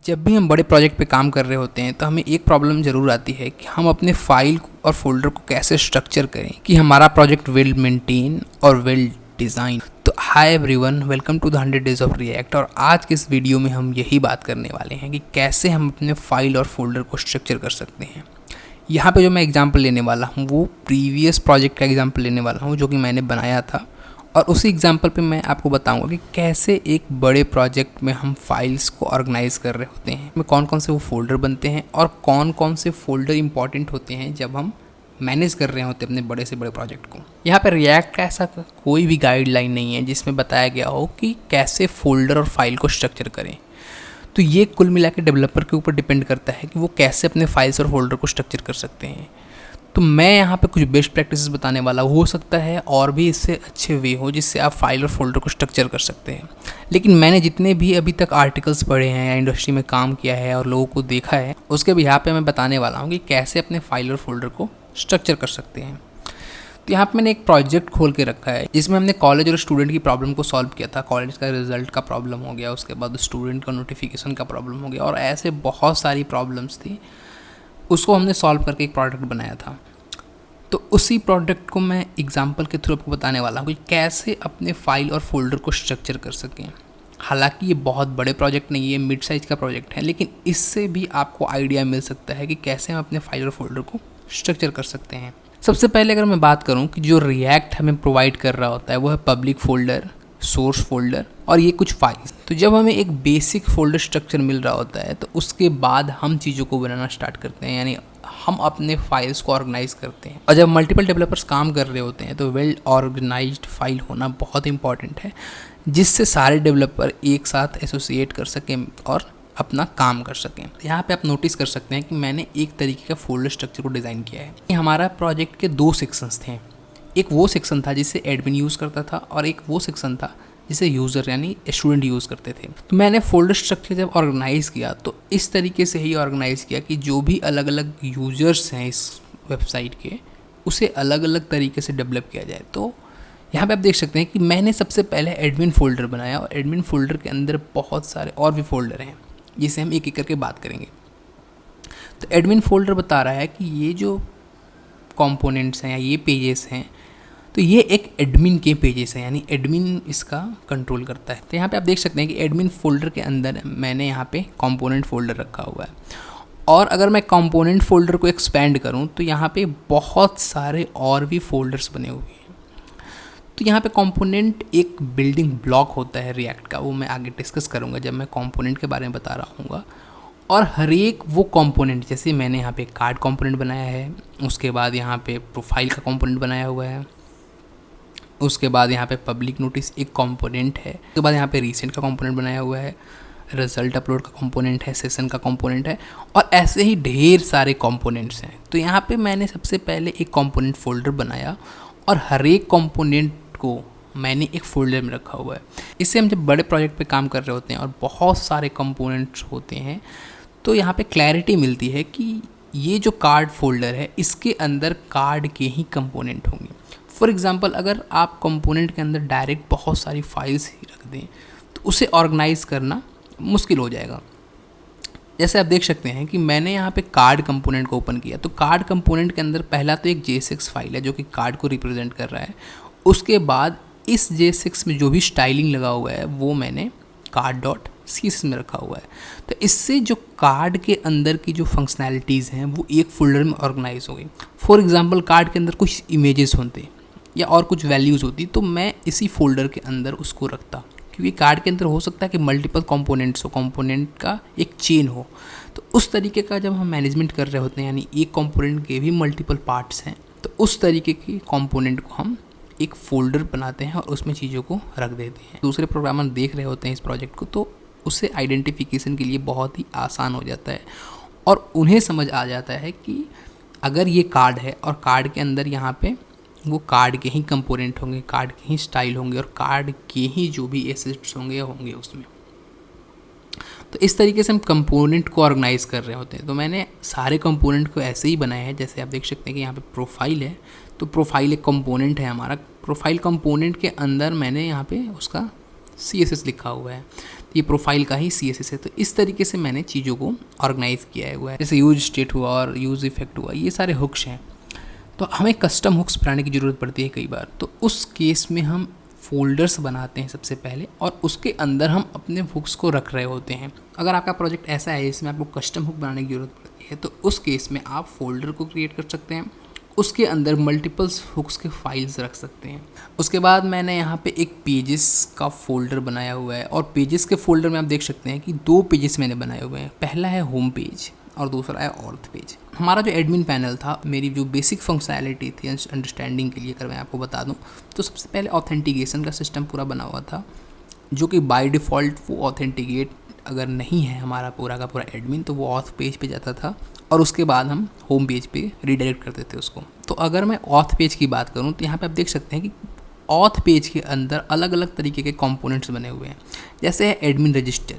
जब भी हम बड़े प्रोजेक्ट पे काम कर रहे होते हैं तो हमें एक प्रॉब्लम ज़रूर आती है कि हम अपने फाइल और फोल्डर को कैसे स्ट्रक्चर करें कि हमारा प्रोजेक्ट वेल मेंटेन और वेल डिज़ाइन। तो hi everyone, welcome to the 100 days of React. और आज के इस वीडियो में हम यही बात करने वाले हैं कि कैसे हम अपने फाइल और फोल्डर को स्ट्रक्चर कर सकते हैं। यहाँ पे जो मैं एग्जांपल लेने वाला हूँ वो प्रीवियस प्रोजेक्ट का एग्जांपल लेने वाला हूँ जो कि मैंने बनाया था, और उसी एग्जांपल पे मैं आपको बताऊंगा कि कैसे एक बड़े प्रोजेक्ट में हम फाइल्स को ऑर्गेनाइज कर रहे होते हैं, में कौन कौन से वो फोल्डर बनते हैं और कौन कौन से फोल्डर इंपॉर्टेंट होते हैं जब हम मैनेज कर रहे होते हैं अपने बड़े से बड़े प्रोजेक्ट को। यहाँ पर रिएक्ट का ऐसा कोई भी गाइडलाइन नहीं है जिसमें बताया गया हो कि कैसे फोल्डर और फाइल को स्ट्रक्चर करें। तो ये कुल मिला के डेवलपर के ऊपर डिपेंड करता है कि वो कैसे अपने फाइल्स और फोल्डर को स्ट्रक्चर कर सकते हैं। तो मैं यहाँ पे कुछ बेस्ट प्रैक्टिसेस बताने वाला हो सकता है और भी इससे अच्छे वे हो जिससे आप फाइल और फोल्डर को स्ट्रक्चर कर सकते हैं। लेकिन मैंने जितने भी अभी तक आर्टिकल्स पढ़े हैं या इंडस्ट्री में काम किया है और लोगों को देखा है, उसके भी यहाँ पे मैं बताने वाला हूँ कि कैसे अपने फाइल और फोल्डर को स्ट्रक्चर कर सकते हैं। तो यहाँ पे मैंने एक प्रोजेक्ट खोल के रखा है जिसमें हमने कॉलेज और स्टूडेंट की प्रॉब्लम को सॉल्व किया था। कॉलेज का रिजल्ट का प्रॉब्लम हो गया, उसके बाद स्टूडेंट का नोटिफिकेशन का प्रॉब्लम हो गया, और ऐसे बहुत सारी प्रॉब्लम्स थी। उसको हमने सॉल्व करके एक प्रोडक्ट बनाया था। तो उसी प्रोडक्ट को मैं एग्जांपल के थ्रू आपको बताने वाला हूँ कि कैसे अपने फाइल और फोल्डर को स्ट्रक्चर कर सकें। हालांकि ये बहुत बड़े प्रोजेक्ट नहीं है, मिड साइज का प्रोजेक्ट है, लेकिन इससे भी आपको आइडिया मिल सकता है कि कैसे हम अपने फाइल और फोल्डर को स्ट्रक्चर कर सकते हैं। सबसे पहले अगर मैं बात करूँ कि जो रिएक्ट हमें प्रोवाइड कर रहा होता है वो है पब्लिक फोल्डर, सोर्स फोल्डर और ये कुछ फाइल्स। तो जब हमें एक बेसिक फोल्डर स्ट्रक्चर मिल रहा होता है तो उसके बाद हम चीज़ों को बनाना स्टार्ट करते हैं, यानी हम अपने फाइल्स को ऑर्गेनाइज करते हैं। और जब मल्टीपल डेवलपर्स काम कर रहे होते हैं तो वेल ऑर्गेनाइज्ड फाइल होना बहुत इंपॉर्टेंट है, जिससे सारे डेवलपर एक साथ एसोसिएट कर सकें और अपना काम कर सकें। यहाँ पे आप नोटिस कर सकते हैं कि मैंने एक तरीके का फोल्डर स्ट्रक्चर को डिज़ाइन किया है। हमारा प्रोजेक्ट के दो सेक्शंस थे। एक वो सेक्शन था जिसे एडमिन यूज़ करता था और एक वो सेक्शन था जिसे यूज़र यानी स्टूडेंट यूज़ करते थे। तो मैंने फोल्डर स्ट्रक्चर जब ऑर्गेनाइज़ किया तो इस तरीके से ही ऑर्गेनाइज़ किया कि जो भी अलग अलग यूज़र्स हैं इस वेबसाइट के, उसे अलग अलग तरीके से डेवलप किया जाए। तो यहाँ पे आप देख सकते हैं कि मैंने सबसे पहले एडमिन फोल्डर बनाया, और एडमिन फोल्डर के अंदर बहुत सारे और भी फोल्डर हैं जिसे हम एक एक करके बात करेंगे। तो एडमिन फोल्डर बता रहा है कि ये जो कंपोनेंट्स हैं या ये पेजेस हैं, तो ये एक एडमिन के पेजेस हैं, यानी एडमिन इसका कंट्रोल करता है। तो यहाँ पे आप देख सकते हैं कि एडमिन फोल्डर के अंदर मैंने यहाँ पे कंपोनेंट फोल्डर रखा हुआ है। और अगर मैं कंपोनेंट फोल्डर को एक्सपेंड करूँ तो यहाँ पे बहुत सारे और भी फोल्डर्स बने हुए हैं। तो यहाँ पे कंपोनेंट एक बिल्डिंग ब्लॉक होता है रिएक्ट का, वो मैं आगे डिस्कस करूँगा जब मैं कंपोनेंट के बारे में बता रहा हूँगा। और हर एक वो कंपोनेंट, जैसे मैंने यहाँ पे कार्ड कंपोनेंट बनाया है, उसके बाद यहाँ पे प्रोफाइल का कंपोनेंट बनाया हुआ है, उसके बाद यहाँ पे पब्लिक नोटिस एक कंपोनेंट है, उसके बाद यहाँ पे रीसेंट का कंपोनेंट बनाया हुआ है, रिजल्ट अपलोड का कंपोनेंट है, सेशन का कंपोनेंट है, और ऐसे ही ढेर सारे कंपोनेंट्स हैं। तो यहाँ पे मैंने सबसे पहले एक कंपोनेंट फोल्डर बनाया और हर एक कंपोनेंट को मैंने एक फोल्डर में रखा हुआ है। इससे हम जब बड़े प्रोजेक्ट पे काम कर रहे होते हैं और बहुत सारे कंपोनेंट्स होते हैं तो यहाँ पे क्लैरिटी मिलती है कि ये जो कार्ड फोल्डर है इसके अंदर कार्ड के ही कंपोनेंट होंगे। फॉर एग्ज़ाम्पल, अगर आप कंपोनेंट के अंदर डायरेक्ट बहुत सारी फाइल्स ही रख दें तो उसे ऑर्गेनाइज करना मुश्किल हो जाएगा। जैसे आप देख सकते हैं कि मैंने यहाँ पे कार्ड कंपोनेंट को ओपन किया, तो कार्ड कंपोनेंट के अंदर पहला तो एक JSX फाइल है जो कि कार्ड को रिप्रेजेंट कर रहा है। उसके बाद इस JSX में जो भी स्टाइलिंग लगा हुआ है वो मैंने card.css में रखा हुआ है। तो इससे जो कार्ड के अंदर की जो फंक्शनैलिटीज़ हैं वो एक फोल्डर में ऑर्गेनाइज हो गई। फॉर एग्जांपल, कार्ड के अंदर कुछ इमेजेस होते या और कुछ वैल्यूज़ होती तो मैं इसी फोल्डर के अंदर उसको रखता, क्योंकि कार्ड के अंदर हो सकता है कि मल्टीपल कंपोनेंट्स हो, कंपोनेंट का एक चेन हो। तो उस तरीके का जब हम मैनेजमेंट कर रहे होते हैं, यानी एक कंपोनेंट के भी मल्टीपल पार्ट्स हैं, तो उस तरीके की कंपोनेंट को हम एक फ़ोल्डर बनाते हैं और उसमें चीज़ों को रख देते हैं। दूसरे प्रोग्रामर देख रहे होते हैं इस प्रोजेक्ट को तो उसे आइडेंटिफिकेशन के लिए बहुत ही आसान हो जाता है, और उन्हें समझ आ जाता है कि अगर ये कार्ड है और कार्ड के अंदर यहाँ पे वो कार्ड के ही कंपोनेंट होंगे, कार्ड के ही स्टाइल होंगे और कार्ड के ही जो भी एसेट्स होंगे उसमें। तो इस तरीके से हम कंपोनेंट को ऑर्गेनाइज कर रहे होते हैं। तो मैंने सारे कंपोनेंट को ऐसे ही बनाया है। जैसे आप देख सकते हैं कि यहाँ पे प्रोफाइल है, तो प्रोफाइल एक कंपोनेंट है हमारा। प्रोफाइल कंपोनेंट के अंदर मैंने यहाँ पे उसका CSS लिखा हुआ है। ये प्रोफाइल का ही CSS है। तो इस तरीके से मैंने चीज़ों को ऑर्गेनाइज किया हुआ है। जैसे यूज स्टेट हुआ और यूज इफेक्ट हुआ, ये सारे हुक्स हैं। तो हमें कस्टम हुक्स बनाने की ज़रूरत पड़ती है कई बार। तो उस केस में हम फोल्डर्स बनाते हैं सबसे पहले, और उसके अंदर हम अपने हुक्स को रख रहे होते हैं। अगर आपका प्रोजेक्ट ऐसा है जिसमें आपको कस्टम हुक बनाने की ज़रूरत पड़ती है, तो उस केस में आप फोल्डर को क्रिएट कर सकते हैं, उसके अंदर मल्टीपल्स हुक्स के फाइल्स रख सकते हैं। उसके बाद मैंने यहाँ पे एक पेजेस का फोल्डर बनाया हुआ है, और पेजेस के फोल्डर में आप देख सकते हैं कि 2 पेजेस मैंने बनाए हुए हैं। पहला है होम पेज और दूसरा है ऑर्थ पेज। हमारा जो एडमिन पैनल था, मेरी जो बेसिक फंक्शनैलिटी थी अंडरस्टैंडिंग के लिए, अगर मैं आपको बता दूं, तो सबसे पहले ऑथेंटिकेशन का सिस्टम पूरा बना हुआ था, जो कि बाय डिफ़ॉल्ट वो ऑथेंटिकेट अगर नहीं है हमारा पूरा का पूरा एडमिन, तो वो ऑथ पेज पे जाता था, और उसके बाद हम होम पेज पे रीडायरेक्ट करते थे उसको। तो अगर मैं ऑथ पेज की बात करूँ, तो यहाँ पे आप देख सकते हैं कि ऑथ पेज के अंदर अलग अलग तरीके के कंपोनेंट्स बने हुए हैं। जैसे है एडमिन रजिस्टर,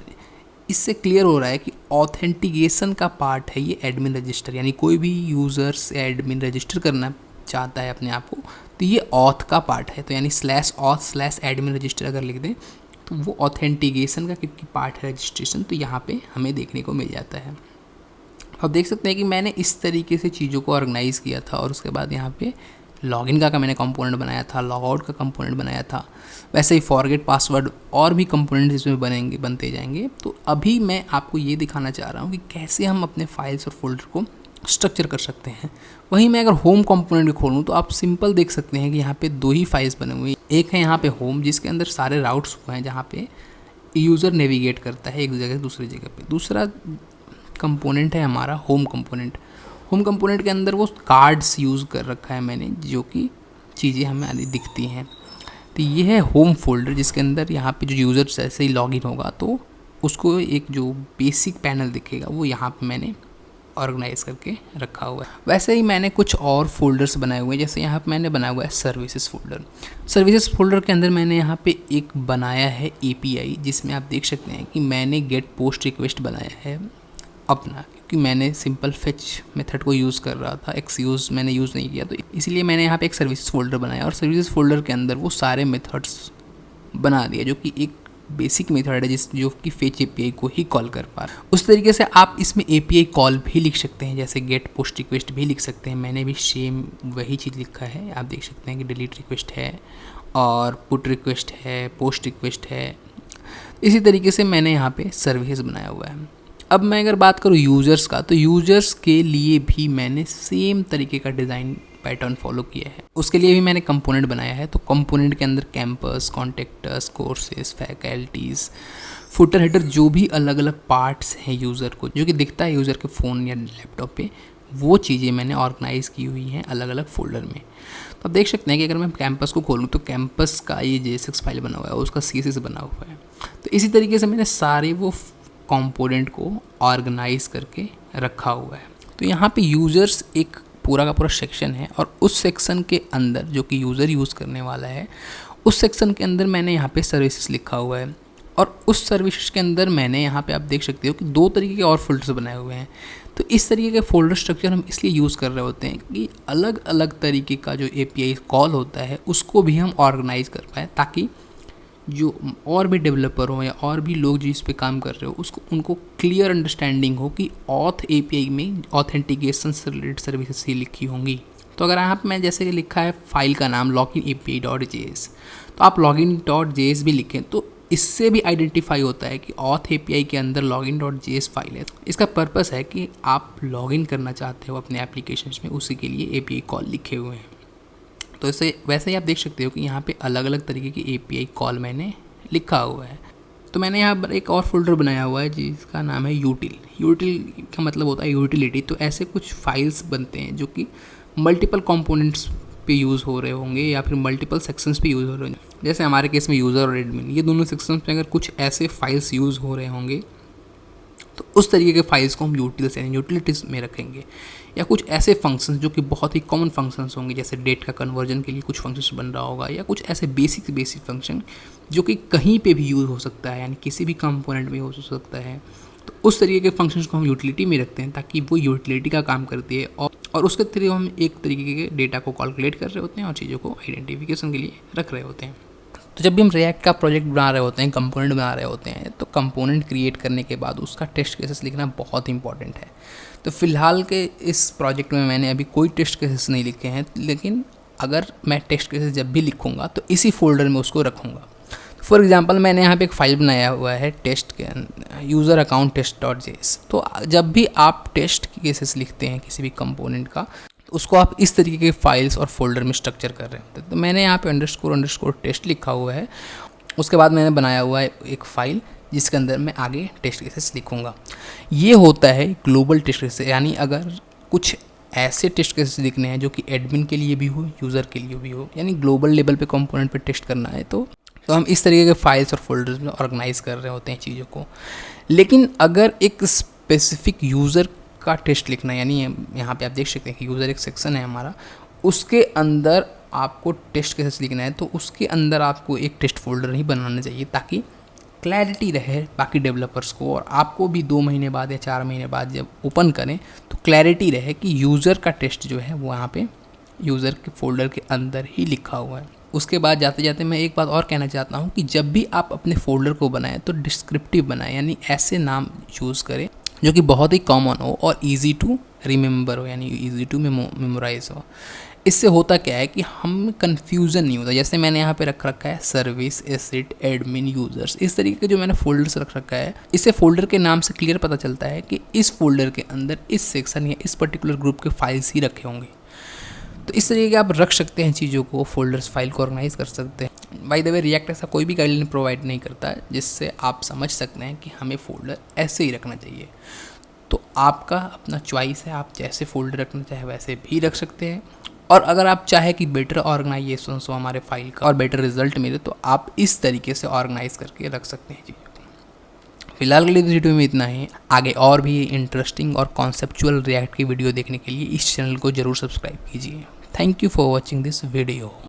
इससे क्लियर हो रहा है कि ऑथेंटिकेशन का पार्ट है ये एडमिन रजिस्टर, यानी कोई भी यूज़र्स एडमिन रजिस्टर करना चाहता है अपने आप को, तो ये ऑथ का पार्ट है। तो यानी /auth/admin रजिस्टर अगर लिख दें, तो वो ऑथेंटिकेशन का क्योंकि पार्ट है रजिस्ट्रेशन, तो यहाँ पे हमें देखने को मिल जाता है। अब देख सकते हैं कि मैंने इस तरीके से चीज़ों को ऑर्गेनाइज़ किया था, और उसके बाद यहाँ पे लॉगिन का मैंने कंपोनेंट बनाया था, लॉगआउट का कंपोनेंट बनाया था। वैसे ही फॉरगेट पासवर्ड और भी कंपोनेंट इसमें बनते जाएंगे। तो अभी मैं आपको ये दिखाना चाह रहा हूँ कि कैसे हम अपने फाइल्स और फोल्डर को स्ट्रक्चर कर सकते हैं। वहीं मैं अगर होम कंपोनेंट भी खोलूँ, तो आप सिंपल देख सकते हैं कि यहाँ पे 2 ही फाइल्स बने हुए हैं। एक है यहाँ पे होम, जिसके अंदर सारे राउट्स हुए हैं, जहाँ पे यूज़र नेविगेट करता है एक जगह से दूसरी जगह पे। दूसरा कंपोनेंट है हमारा होम कंपोनेंट। होम कंपोनेंट के अंदर वो कार्ड्स यूज़ कर रखा है मैंने, जो कि चीज़ें हमें आनी दिखती हैं। तो ये है होम फोल्डर, जिसके अंदर यहाँ पे जो यूज़र जैसे ही लॉगिन होगा, तो उसको एक जो बेसिक पैनल दिखेगा, वो यहाँ पे मैंने ऑर्गेनाइज करके रखा हुआ है। वैसे ही मैंने कुछ और फोल्डर्स बनाए हुए हैं। जैसे यहाँ पे मैंने बनाया हुआ है सर्विसेज फोल्डर। सर्विसेज फोल्डर के अंदर मैंने यहाँ पे एक बनाया है API, जिसमें आप देख सकते हैं कि मैंने गेट पोस्ट रिक्वेस्ट बनाया है अपना, क्योंकि मैंने सिंपल फेच मेथड को यूज़ कर रहा था, एक्सयूज़ मैंने यूज़ नहीं किया, तो इसलिए मैंने यहाँ पे एक सर्विसेज फोल्डर बनाया, और सर्विसेज फोल्डर के अंदर वो सारे मेथड्स बना दिया, जो कि एक बेसिक मेथड है जो कि फेच API को ही कॉल कर पा रहा है। उस तरीके से आप इसमें API कॉल भी लिख सकते हैं, जैसे गेट पोस्ट रिक्वेस्ट भी लिख सकते हैं। मैंने भी सेम वही चीज़ लिखा है। आप देख सकते हैं कि डिलीट रिक्वेस्ट है, और पुट रिक्वेस्ट है, पोस्ट रिक्वेस्ट है। इसी तरीके से मैंने यहाँ पे सर्विसेज बनाया हुआ है। अब मैं अगर बात करूँ यूज़र्स का, तो यूज़र्स के लिए भी मैंने सेम तरीके का डिज़ाइन पैटर्न फॉलो किया है। उसके लिए भी मैंने कंपोनेंट बनाया है। तो कंपोनेंट के अंदर campus, contacts, courses, faculties, footer, header, जो भी अलग अलग पार्ट्स हैं यूज़र को, जो कि दिखता है यूज़र के फ़ोन या लैपटॉप पे, वो चीज़ें मैंने ऑर्गेनाइज़ की हुई हैं अलग अलग फोल्डर में। तो आप देख सकते हैं कि अगर मैं कैंपस को खोलूँ, तो कैंपस का ये JSX फाइल बना हुआ है, उसका CSS बना हुआ है। तो इसी तरीके से मैंने सारे वो कंपोनेंट को ऑर्गेनाइज करके रखा हुआ है। तो यहाँ पे यूज़र्स एक पूरा का पूरा सेक्शन है, और उस सेक्शन के अंदर जो कि यूज़र यूज़ करने वाला है, उस सेक्शन के अंदर मैंने यहाँ पे सर्विसेज लिखा हुआ है। और उस सर्विसेज के अंदर मैंने यहाँ पे आप देख सकते हो कि 2 तरीके के और फोल्डर्स बनाए हुए हैं। तो इस तरीके के फोल्डर स्ट्रक्चर हम इसलिए यूज़ कर रहे होते हैं कि अलग अलग तरीके का जो API कॉल होता है, उसको भी हम ऑर्गेनाइज कर पाएँ, ताकि जो और भी डेवलपर हो या और भी लोग जो इस पे काम कर रहे हो, उसको उनको क्लियर अंडरस्टैंडिंग हो कि ऑथ API में ऑथेंटिकेशन से रिलेटेड सर्विसेज ही लिखी होंगी। तो अगर यहाँ पे मैं जैसे कि लिखा है फाइल का नाम login.api.js, तो आप login.js भी लिखें, तो इससे भी आइडेंटिफाई होता है कि ऑथ API के अंदर login.js फाइल है। इसका पर्पस है कि आप लॉगिन करना चाहते हो अपने एप्लीकेशन में, उसी के लिए API कॉल लिखे हुए हैं। तो इसे वैसे ही आप देख सकते हो कि यहाँ पे अलग अलग तरीके की API कॉल मैंने लिखा हुआ है। तो मैंने यहाँ पर एक और फोल्डर बनाया हुआ है जिसका नाम है यूटिल का मतलब होता है यूटिलिटी। तो ऐसे कुछ फाइल्स बनते हैं जो कि मल्टीपल कंपोनेंट्स पे यूज़ हो रहे होंगे, या फिर मल्टीपल सेक्शंस पे यूज़ हो रहे होंगे। जैसे हमारे केस में यूज़र और एडमिन, ये दोनों सेक्शंस पे अगर कुछ ऐसे फाइल्स यूज़ हो रहे होंगे, तो उस तरीके के फाइल्स को हम यूटिलिटीज़ में रखेंगे। या कुछ ऐसे फंक्शंस जो कि बहुत ही कॉमन फंक्शंस होंगे, जैसे डेट का कन्वर्जन के लिए कुछ फंक्शंस बन रहा होगा, या कुछ ऐसे बेसिक फंक्शन जो कि कहीं पे भी यूज़ हो सकता है, यानी किसी भी कंपोनेंट में हो सकता है। तो उस तरीके के फंक्शंस को हम यूटिलिटी में रखते हैं, ताकि वो यूटिलिटी का काम करती है, और उसके थ्रू हम एक तरीके के डेटा को कैलकुलेट कर रहे होते हैं और चीज़ों को आइडेंटिफिकेशन के लिए रख रहे होते हैं। तो जब भी हम रिएक्ट का प्रोजेक्ट बना रहे होते हैं, कंपोनेंट बना रहे होते हैं, तो कंपोनेंट क्रिएट करने के बाद उसका टेस्ट केसेस लिखना बहुत इंपॉर्टेंट है। तो फिलहाल के इस प्रोजेक्ट में मैंने अभी कोई टेस्ट केसेस नहीं लिखे हैं, लेकिन अगर मैं टेस्ट केसेस जब भी लिखूंगा तो इसी फोल्डर में उसको रखूँगा। फॉर एग्जांपल मैंने यहाँ पे एक फ़ाइल बनाया हुआ है टेस्ट के यूज़र अकाउंट टेस्ट.js। तो जब भी आप टेस्ट केसेस लिखते हैं किसी भी कंपोनेंट का, तो उसको आप इस तरीके के फाइल्स और फोल्डर में स्ट्रक्चर कर रहे होते हैं। तो मैंने यहाँ पे अंडरस्कोर टेस्ट लिखा हुआ है, उसके बाद मैंने बनाया हुआ है एक फ़ाइल जिसके अंदर मैं आगे टेस्ट केसेस लिखूँगा। ये होता है ग्लोबल टेस्ट केसेस, यानी अगर कुछ ऐसे टेस्ट केसेस लिखने हैं जो कि एडमिन के लिए भी हो, यूज़र के लिए भी हो, यानी ग्लोबल लेवल पे कंपोनेंट पे टेस्ट करना है, तो हम इस तरीके के फाइल्स और फोल्डर्स में ऑर्गेनाइज कर रहे होते हैं चीज़ों को। लेकिन अगर एक स्पेसिफिक यूज़र का टेस्ट लिखना है, यानी यहाँ पे आप देख सकते हैं कि यूज़र एक सेक्शन है हमारा, उसके अंदर आपको टेस्ट केसेस लिखना है, तो उसके अंदर आपको एक टेस्ट फोल्डर ही बनाना चाहिए ताकि क्लैरिटी रहे बाकी डेवलपर्स को, और आपको भी 2 महीने बाद या 4 महीने बाद जब ओपन करें तो क्लैरिटी रहे कि यूज़र का टेस्ट जो है वो यहाँ पे यूज़र के फोल्डर के अंदर ही लिखा हुआ है। उसके बाद जाते जाते मैं एक बात और कहना चाहता हूँ कि जब भी आप अपने फोल्डर को बनाएं तो डिस्क्रिप्टिव बनाएं, यानी ऐसे नाम यूज़ करें जो कि बहुत ही कॉमन हो और इजी टू रिमेंबर हो, यानी इजी टू मेमोराइज हो। इससे होता क्या है कि हम कन्फ्यूज़न नहीं होता। जैसे मैंने यहाँ पे रखा है सर्विस, एसिड, एडमिन, यूज़र्स, इस तरीके के जो मैंने फोल्डर्स रख रखा है, इससे फोल्डर के नाम से क्लियर पता चलता है कि इस फोल्डर के अंदर इस सेक्शन या इस पर्टिकुलर ग्रुप के फाइल्स ही रखे होंगे। तो इस तरीके के आप रख सकते हैं चीज़ों को, फोल्डर्स, फाइल को ऑर्गेनाइज कर सकते हैं। बाय द वे रिएक्ट ऐसा कोई भी गाइडलाइन प्रोवाइड नहीं करता है जिससे आप समझ सकते हैं कि हमें फोल्डर ऐसे ही रखना चाहिए। तो आपका अपना चॉइस है, आप जैसे फोल्डर रखना चाहे वैसे भी रख सकते हैं। और अगर आप चाहे कि बेटर ऑर्गेनाइजेशन हो हमारे फाइल का और बेटर रिजल्ट मिले, तो आप इस तरीके से ऑर्गेनाइज करके रख सकते हैं चीज़ों को। फिलहाल के लिए वीडियो में इतना ही। आगे और भी इंटरेस्टिंग और कॉन्सेप्चुअल रिएक्ट की वीडियो देखने के लिए इस चैनल को जरूर सब्सक्राइब कीजिए। Thank you for watching this video.